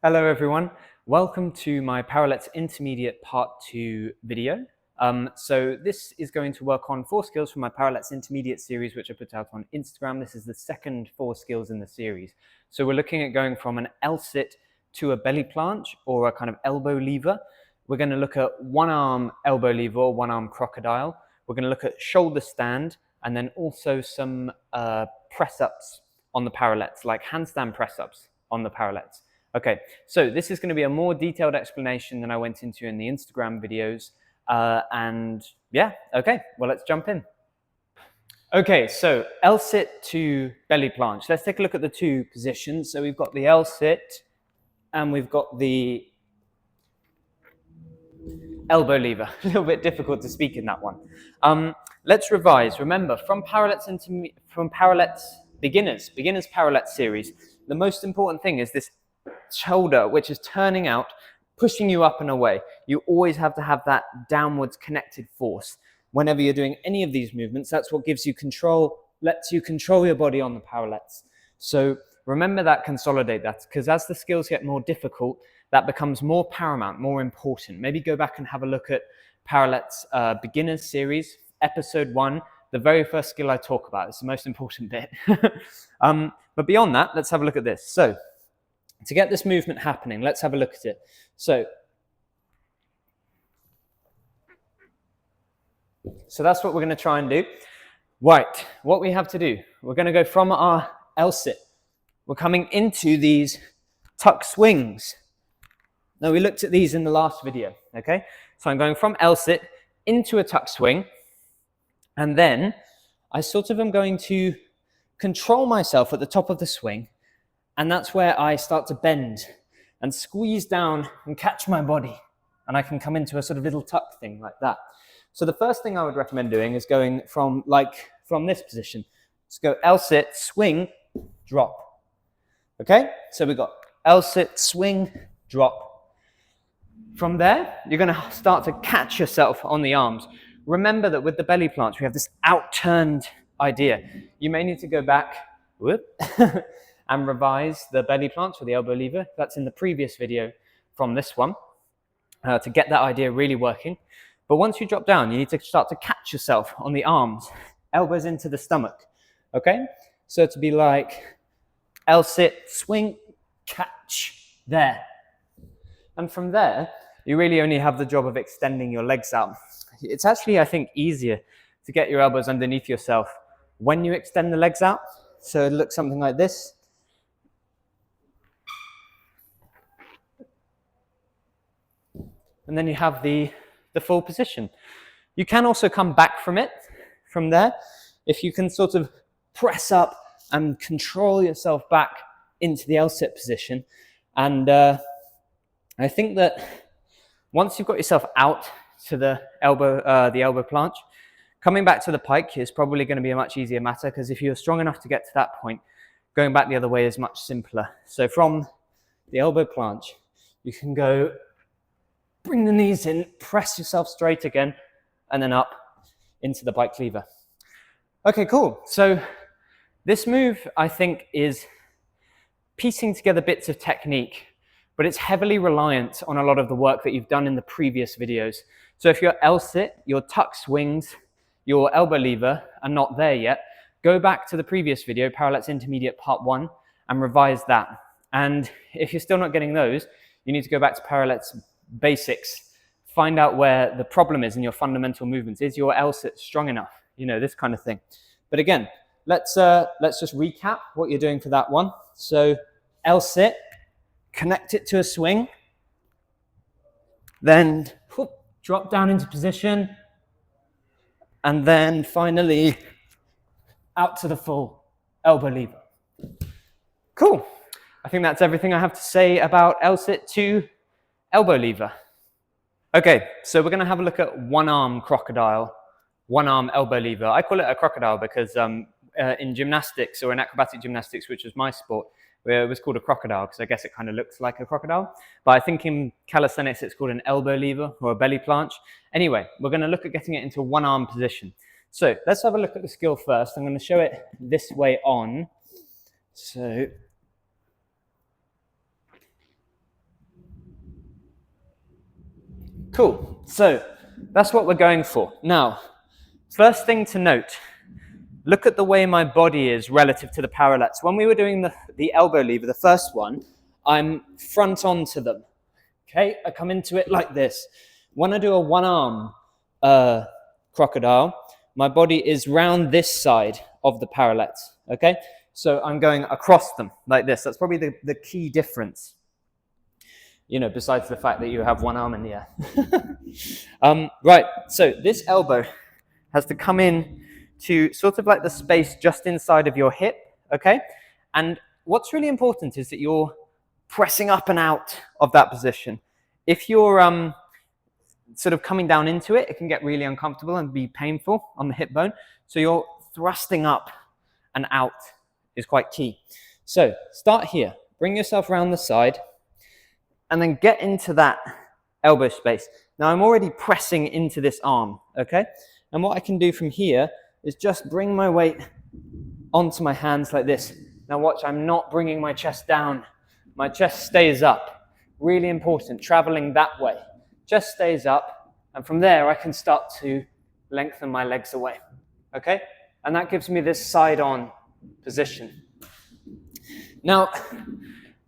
Hello everyone, welcome to my Parallettes Intermediate Part 2 video. So this is going to work on 4 skills from my Parallettes Intermediate series which I put out on Instagram. This is the second 4 skills in the series. So we're looking at going from an L-sit to a belly planche or a kind of elbow lever. We're going to look at one arm elbow lever or one arm crocodile. We're going to look at shoulder stand and then also some press-ups on the Parallettes, like handstand press-ups on the Parallettes. Okay, so this is going to be a more detailed explanation than I went into in the Instagram videos. And yeah, okay, well, let's jump in. Okay, so L-sit to belly planche. Let's take a look at the 2 positions. So we've got the L-sit and we've got the elbow lever. A little bit difficult to speak in that one. Let's revise. Remember, from Parallettes beginners Parallettes series, the most important thing is this shoulder, which is turning out, pushing you up and away. You always have to have that downwards connected force. Whenever you're doing any of these movements, that's what gives you control, lets you control your body on the Parallettes. So remember that, consolidate that, because as the skills get more difficult, that becomes more paramount, more important. Maybe go back and have a look at Parallettes Beginners series, episode 1, the very first skill I talk about. It's the most important bit. But beyond that, let's have a look at this. So to get this movement happening, let's have a look at it. So that's what we're going to try and do. Right, what we have to do, we're going to go from our L-sit. We're coming into these tuck swings. Now, we looked at these in the last video, okay? So I'm going from L-sit into a tuck swing, and then I sort of am going to control myself at the top of the swing, and that's where I start to bend and squeeze down and catch my body, and I can come into a sort of little tuck thing like that. So the first thing I would recommend doing is going from this position. Let's go L-sit, swing, drop. Okay, so we've got L-sit, swing, drop. From there, you're going to start to catch yourself on the arms. Remember that with the belly planche, we have this outturned idea. You may need to go back and revise the belly planche or the elbow lever. That's in the previous video from this one to get that idea really working. But once you drop down, you need to start to catch yourself on the arms, elbows into the stomach. Okay, so to be like L-sit, swing, catch, there. And from there, you really only have the job of extending your legs out. It's actually, I think, easier to get your elbows underneath yourself when you extend the legs out. So it looks something like this. And then you have the full position. You can also come back from it, from there, if you can sort of press up and control yourself back into the L-sit position. And I think that once you've got yourself out to the elbow planche, coming back to the pike is probably going to be a much easier matter, because if you're strong enough to get to that point, going back the other way is much simpler. So from the elbow planche, you can go, bring the knees in, press yourself straight again, and then up into the bike lever. Okay, cool. So this move, I think, is piecing together bits of technique, but it's heavily reliant on a lot of the work that you've done in the previous videos. So if you're L-sit, your tuck swings, your elbow lever are not there yet, go back to the previous video, Parallettes Intermediate Part 1, and revise that. And if you're still not getting those, you need to go back to Parallettes Basics, find out where the problem is in your fundamental movements. Is your L-sit strong enough? You know, this kind of thing. But again, let's just recap what you're doing for that one. So L-sit, connect it to a swing, then drop down into position, and then finally out to the full elbow lever. Cool. I think that's everything I have to say about L-sit to elbow lever. Okay, so we're going to have a look at one arm crocodile, one arm elbow lever. I call it a crocodile because in gymnastics, or in acrobatic gymnastics, which was my sport, it was called a crocodile because I guess it kind of looks like a crocodile. But I think in calisthenics it's called an elbow lever or a belly planche. Anyway, we're going to look at getting it into one arm position. So let's have a look at the skill first. I'm going to show it this way on. So Cool. So that's what we're going for. Now, first thing to note, look at the way my body is relative to the parallettes. When we were doing the elbow lever, the first one, I'm front onto them. Okay, I come into it like this. When I do a one-arm crocodile, my body is round this side of the parallettes. Okay, so I'm going across them like this. That's probably the key difference, you know, besides the fact that you have one arm in the air. Right, so this elbow has to come in to sort of like the space just inside of your hip, okay? And what's really important is that you're pressing up and out of that position. If you're sort of coming down into it, it can get really uncomfortable and be painful on the hip bone. So you're thrusting up and out is quite key. So start here, bring yourself around the side, and then get into that elbow space. Now I'm already pressing into this arm, okay? And what I can do from here is just bring my weight onto my hands like this. Now watch, I'm not bringing my chest down. My chest stays up. Really important, traveling that way. Chest stays up, and from there I can start to lengthen my legs away, okay? And that gives me this side-on position. Now,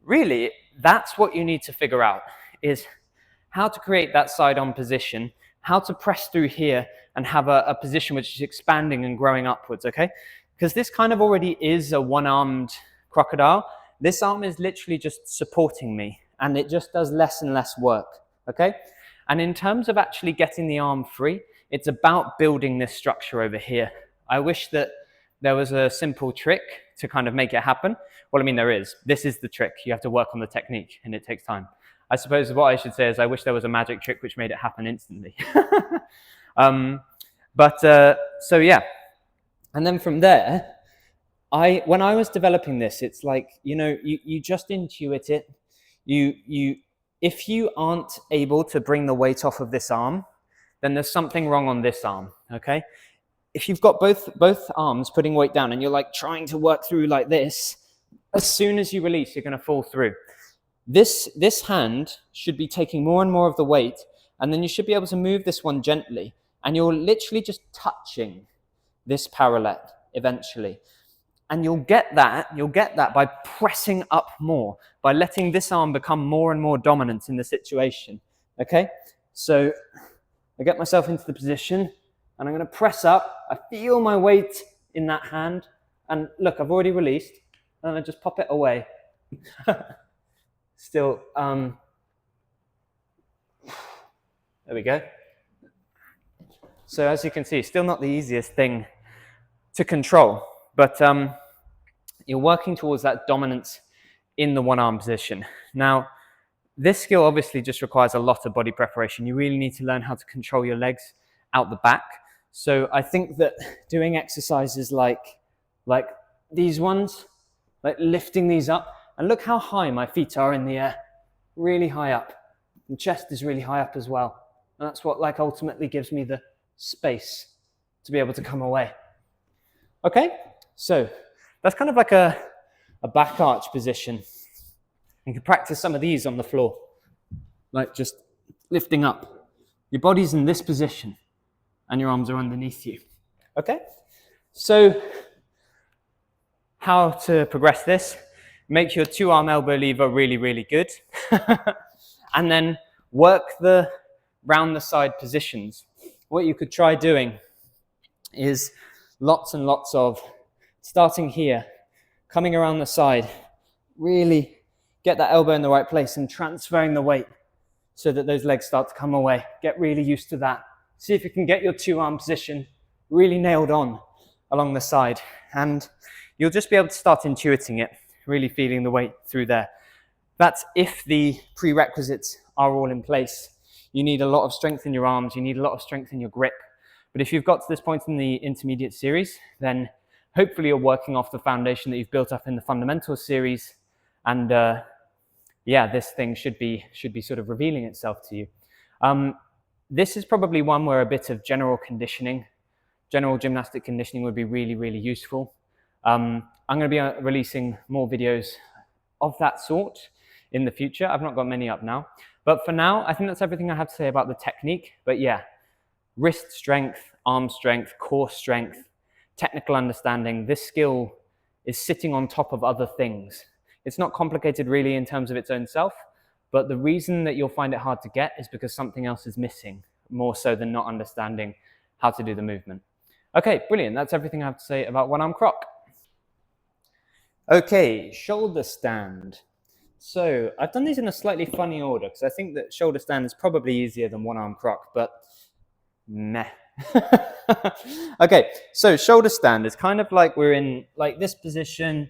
really, that's what you need to figure out, is how to create that side-on position, how to press through here and have a position which is expanding and growing upwards, okay? Because this kind of already is a one-armed crocodile. This arm is literally just supporting me, and it just does less and less work, okay? And in terms of actually getting the arm free, it's about building this structure over here. I wish that there was a simple trick to kind of make it happen. Well, I mean, there is. This is the trick. You have to work on the technique, and it takes time. I suppose what I should say is I wish there was a magic trick which made it happen instantly. So yeah. And then from there, when I was developing this, it's like, you know, you just intuit it. If you aren't able to bring the weight off of this arm, then there's something wrong on this arm, okay? If you've got both arms putting weight down and you're like trying to work through like this, as soon as you release, you're going to fall through. This hand should be taking more and more of the weight, and then you should be able to move this one gently, and you're literally just touching this parallette eventually. And you'll get that by pressing up more, by letting this arm become more and more dominant in the situation, okay? So I get myself into the position, and I'm going to press up. I feel my weight in that hand, and look, I've already released, and I just pop it away. Still, there we go. So as you can see, still not the easiest thing to control, but you're working towards that dominance in the one-arm position. Now, this skill obviously just requires a lot of body preparation. You really need to learn how to control your legs out the back. So I think that doing exercises like these ones, like lifting these up, and look how high my feet are in the air, really high up. The chest is really high up as well. And that's what like ultimately gives me the space to be able to come away. Okay, so that's kind of like a back arch position. You can practice some of these on the floor, like just lifting up. Your body's in this position and your arms are underneath you. Okay, so how to progress this? Make your two-arm elbow lever really, really good. And then work the round the side positions. What you could try doing is lots and lots of starting here, coming around the side, really get that elbow in the right place and transferring the weight so that those legs start to come away. Get really used to that. See if you can get your two-arm position really nailed on along the side, and you'll just be able to start intuiting it, really feeling the weight through there. That's if the prerequisites are all in place. You need a lot of strength in your arms, you need a lot of strength in your grip. But if you've got to this point in the intermediate series, then hopefully you're working off the foundation that you've built up in the Fundamentals series, and yeah, this thing should be sort of revealing itself to you. This is probably one where a bit of general conditioning, general gymnastic conditioning would be really, really useful. I'm going to be releasing more videos of that sort in the future. I've not got many up now, But for now, I think that's everything I have to say about the technique. But yeah, wrist strength, arm strength, core strength, technical understanding. This skill is sitting on top of other things. It's not complicated really in terms of its own self, but the reason that you'll find it hard to get is because something else is missing, more so than not understanding how to do the movement. Okay, brilliant. That's everything I have to say about one arm croc. Okay, shoulder stand. So I've done these in a slightly funny order because I think that shoulder stand is probably easier than one arm croc, but meh. Okay, so shoulder stand is kind of like we're in like this position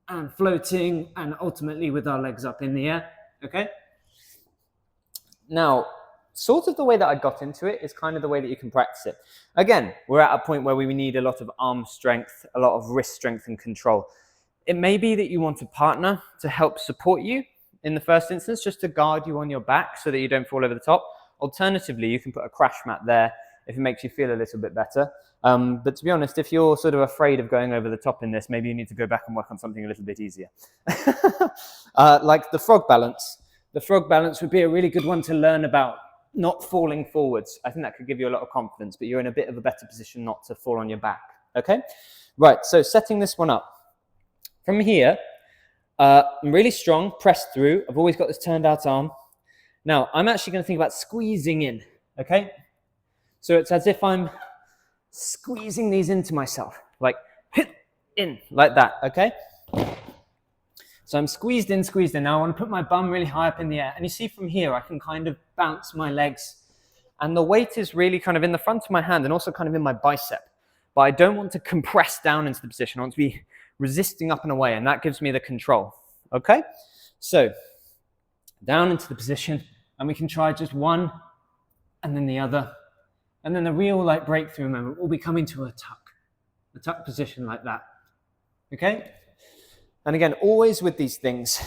and floating and ultimately with our legs up in the air, okay? Now, sort of the way that I got into it is kind of the way that you can practice it. Again, we're at a point where we need a lot of arm strength, a lot of wrist strength and control. It may be that you want a partner to help support you in the first instance, just to guard you on your back so that you don't fall over the top. Alternatively, you can put a crash mat there if it makes you feel a little bit better. But to be honest, if you're sort of afraid of going over the top in this, maybe you need to go back and work on something a little bit easier. Like the frog balance. The frog balance would be a really good one to learn about not falling forwards. I think that could give you a lot of confidence, but you're in a bit of a better position not to fall on your back, okay? Right, so setting this one up. From here, I'm really strong, pressed through. I've always got this turned out arm. Now, I'm actually going to think about squeezing in, okay? So it's as if I'm squeezing these into myself, like hit in, like that, okay? So I'm squeezed in. Now I want to put my bum really high up in the air. And you see from here, I can kind of bounce my legs. And the weight is really kind of in the front of my hand and also kind of in my bicep. But I don't want to compress down into the position. I want to be resisting up and away, and that gives me the control, okay? So down into the position, and we can try just one and then the other. And then the real like breakthrough moment will be coming to a tuck position like that, okay? And again, always with these things,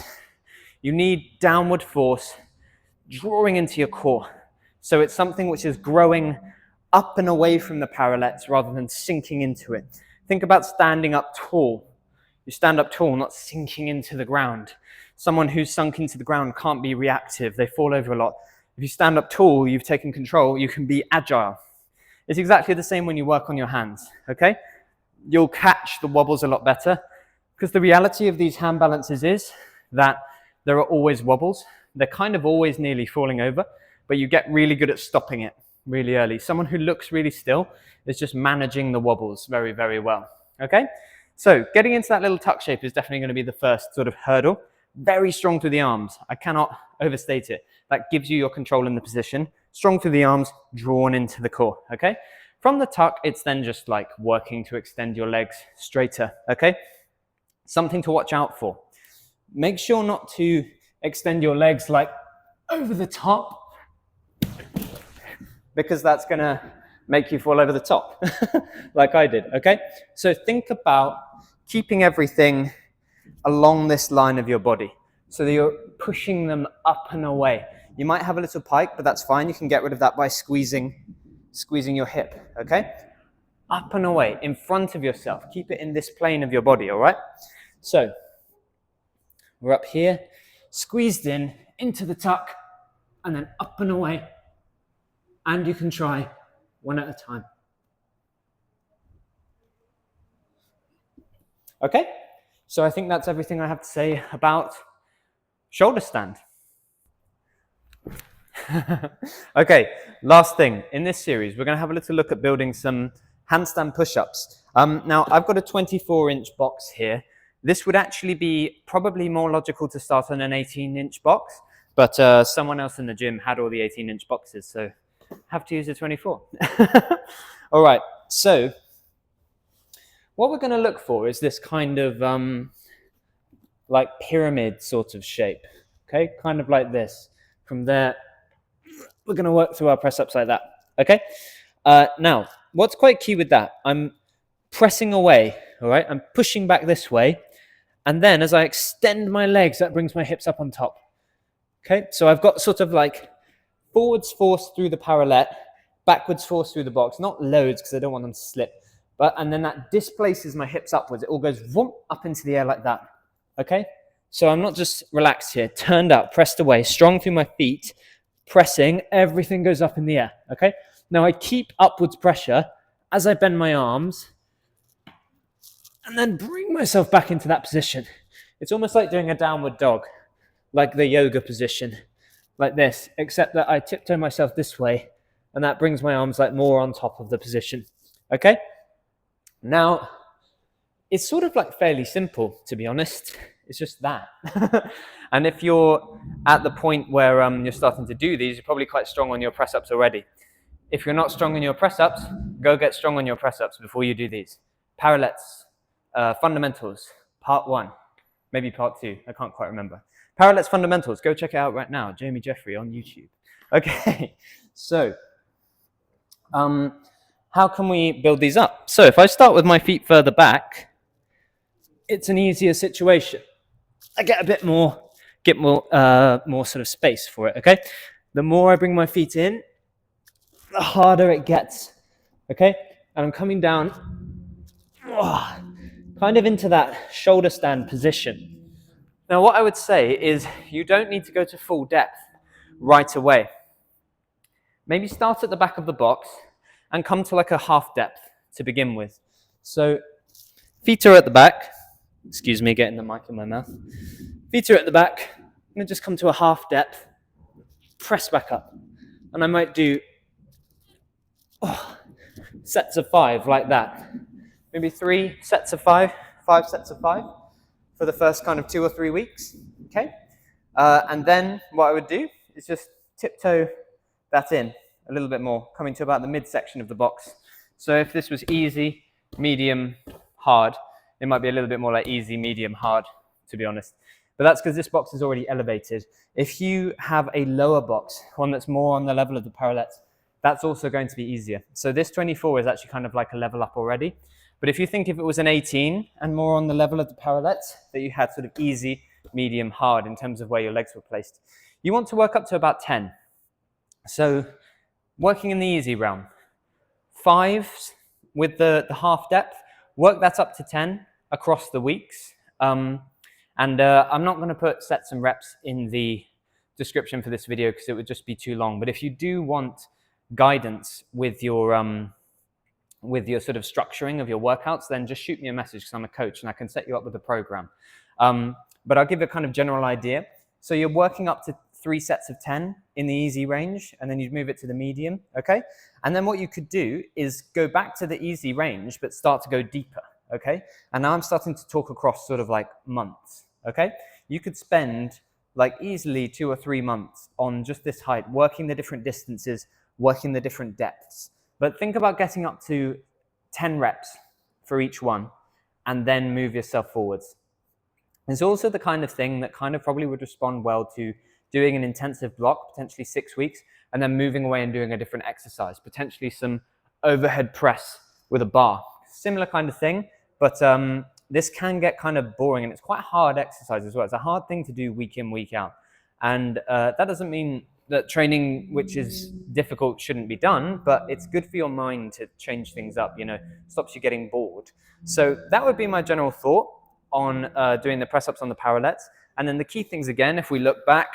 you need downward force drawing into your core. So it's something which is growing up and away from the parallettes rather than sinking into it. Think about standing up tall. You stand up tall, not sinking into the ground. Someone who's sunk into the ground can't be reactive. They fall over a lot. If you stand up tall, you've taken control, you can be agile. It's exactly the same when you work on your hands, okay? You'll catch the wobbles a lot better because the reality of these hand balances is that there are always wobbles. They're kind of always nearly falling over, but you get really good at stopping it really early. Someone who looks really still is just managing the wobbles very, very well, okay? So getting into that little tuck shape is definitely going to be the first sort of hurdle. Very strong through the arms. I cannot overstate it. That gives you your control in the position. Strong through the arms, drawn into the core, okay? From the tuck, it's then just like working to extend your legs straighter, okay? Something to watch out for. Make sure not to extend your legs like over the top, because that's going to make you fall over the top like I did, okay? So think about keeping everything along this line of your body so that you're pushing them up and away. You might have a little pike, but that's fine. You can get rid of that by squeezing your hip, okay? Up and away, in front of yourself. Keep it in this plane of your body, all right? So we're up here, squeezed in, into the tuck, and then up and away. And you can try one at a time. Okay, so I think that's everything I have to say about shoulder stand. Okay, last thing. In this series, we're going to have a little look at building some handstand push-ups. Now, I've got a 24-inch box here. This would actually be probably more logical to start on an 18-inch box, but someone else in the gym had all the 18-inch boxes, so have to use a 24. All right, so what we're going to look for is this kind of like pyramid sort of shape, okay? Kind of like this. From there, we're going to work through our press-ups like that, okay? Now, what's quite key with that, I'm pressing away, all right? I'm pushing back this way, and then as I extend my legs, that brings my hips up on top, okay? So I've got sort of like forwards force through the parallette, backwards force through the box, not loads because I don't want them to slip, and then that displaces my hips upwards. It all goes whoomp, up into the air like that, okay? So I'm not just relaxed here, turned up, pressed away, strong through my feet, pressing, everything goes up in the air, okay? Now I keep upwards pressure as I bend my arms and then bring myself back into that position. It's almost like doing a downward dog, like the yoga position, like this, except that I tiptoe myself this way and that brings my arms like more on top of the position, okay? Now, it's sort of like fairly simple, to be honest. It's just that. And if you're at the point where you're starting to do these, you're probably quite strong on your press-ups already. If you're not strong on your press-ups, go get strong on your press-ups before you do these. Parallettes Fundamentals, part 1, maybe part 2, I can't quite remember. Parallettes Fundamentals, go check it out right now, Jamie Jeffrey on YouTube. Okay, so how can we build these up? So if I start with my feet further back, it's an easier situation. I get a bit more, more sort of space for it, okay? The more I bring my feet in, the harder it gets, okay? And I'm coming down, kind of into that shoulder stand position. Now, what I would say is you don't need to go to full depth right away. Maybe start at the back of the box and come to like a half depth to begin with. So feet are at the back. Excuse me, getting the mic in my mouth. Feet are at the back. I'm going to just come to a half depth, press back up. And I might do sets of 5 like that. Maybe 3 sets of 5, 5 sets of 5 for the first kind of 2 or 3 weeks, okay? And then what I would do is just tiptoe that in a little bit more, coming to about the midsection of the box. So if this was easy, medium, hard, it might be a little bit more like easy, medium, hard, to be honest. But that's because this box is already elevated. If you have a lower box, one that's more on the level of the parallettes, that's also going to be easier. So this 24 is actually kind of like a level up already. But if you think if it was an 18 and more on the level of the parallettes, that you had sort of easy, medium, hard in terms of where your legs were placed, you want to work up to about 10. So working in the easy realm, 5 with the half depth, work that up to 10 across the weeks. I'm not going to put sets and reps in the description for this video because it would just be too long. But if you do want guidance with your sort of structuring of your workouts, then just shoot me a message because I'm a coach and I can set you up with a program. But I'll give a kind of general idea. So you're working up to 3 sets of 10 in the easy range, and then you'd move it to the medium, okay? And then what you could do is go back to the easy range, but start to go deeper, okay? And now I'm starting to talk across sort of like months, okay? You could spend like easily 2 or 3 months on just this height, working the different distances, working the different depths. But think about getting up to 10 reps for each one, and then move yourself forwards. It's also the kind of thing that kind of probably would respond well to doing an intensive block, potentially 6 weeks, and then moving away and doing a different exercise, potentially some overhead press with a bar. Similar kind of thing, but this can get kind of boring, and it's quite hard exercise as well. It's a hard thing to do week in, week out. And that doesn't mean that training, which is difficult, shouldn't be done, but it's good for your mind to change things up, you know, stops you getting bored. So that would be my general thought on doing the press-ups on the parallettes. And then the key things again, if we look back,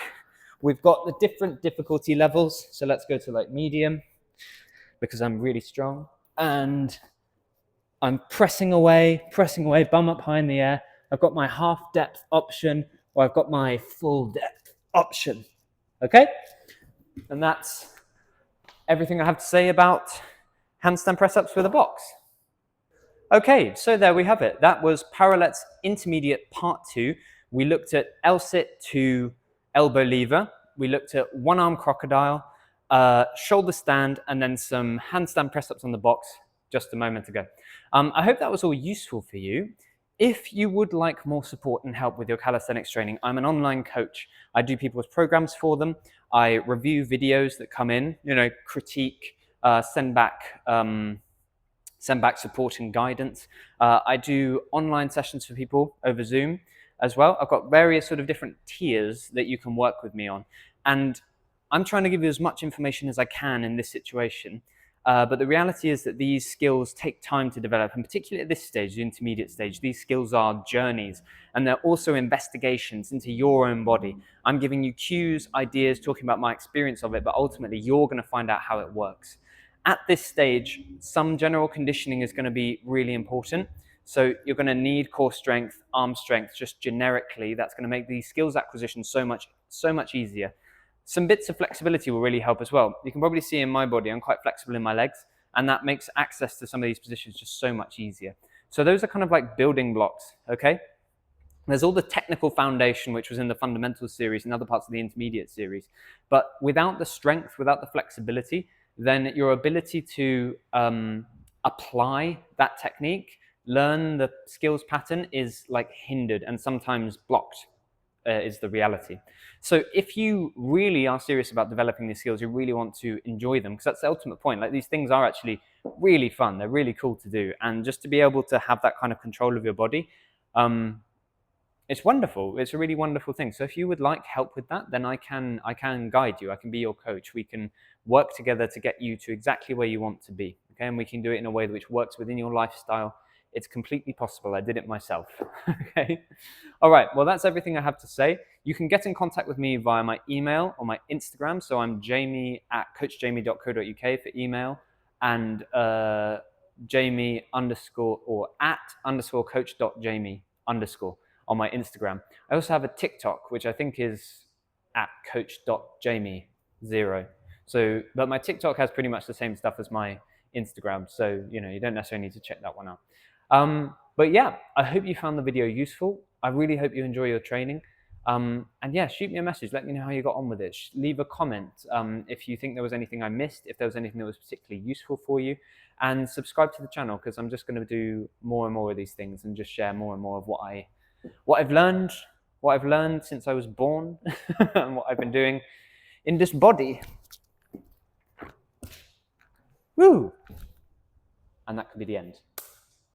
we've got the different difficulty levels. So let's go to like medium, because I'm really strong. And I'm pressing away, bum up high in the air. I've got my half depth option, or I've got my full depth option, okay? And that's everything I have to say about handstand press-ups with a box. Okay, so there we have it. That was Parallettes Intermediate Part 2. We looked at L-sit to elbow lever. We looked at one arm crocodile, shoulder stand, and then some handstand press-ups on the box just a moment ago. I hope that was all useful for you. If you would like more support and help with your calisthenics training, I'm an online coach. I do people's programs for them. I review videos that come in, you know, critique, send back support and guidance. I do online sessions for people over Zoom as well. I've got various sort of different tiers that you can work with me on. And I'm trying to give you as much information as I can in this situation. But the reality is that these skills take time to develop, and particularly at this stage, the intermediate stage, these skills are journeys, and they're also investigations into your own body. I'm giving you cues, ideas, talking about my experience of it, but ultimately you're going to find out how it works. At this stage, some general conditioning is going to be really important. So you're going to need core strength, arm strength, just generically. That's going to make these skills acquisition so much easier. Some bits of flexibility will really help as well. You can probably see in my body, I'm quite flexible in my legs, and that makes access to some of these positions just so much easier. So those are kind of like building blocks, okay? There's all the technical foundation, which was in the Fundamentals series and other parts of the Intermediate series. But without the strength, without the flexibility, then your ability to apply that technique, learn the skills pattern is like hindered and sometimes blocked. Is the reality. So if you really are serious about developing these skills, you really want to enjoy them, because that's the ultimate point. Like, these things are actually really fun. They're really cool to do. And just to be able to have that kind of control of your body, it's wonderful. It's a really wonderful thing. So if you would like help with that, then I can guide you. I can be your coach. We can work together to get you to exactly where you want to be. Okay, and we can do it in a way which works within your lifestyle. It's completely possible. I did it myself. Okay. All right. Well, that's everything I have to say. You can get in contact with me via my email or my Instagram. So I'm jamie@coachjamie.co.uk for email, and @_coach.jamie_ on my Instagram. I also have a TikTok, which I think is @coach.jamie0. So, but my TikTok has pretty much the same stuff as my Instagram. So, you don't necessarily need to check that one out. But yeah, I hope you found the video useful. I really hope you enjoy your training. And yeah, shoot me a message. Let me know how you got on with it. Leave a comment if you think there was anything I missed, if there was anything that was particularly useful for you. And subscribe to the channel, because I'm just going to do more and more of these things and just share more and more of what I've learned since I was born and what I've been doing in this body. Woo! And that could be the end.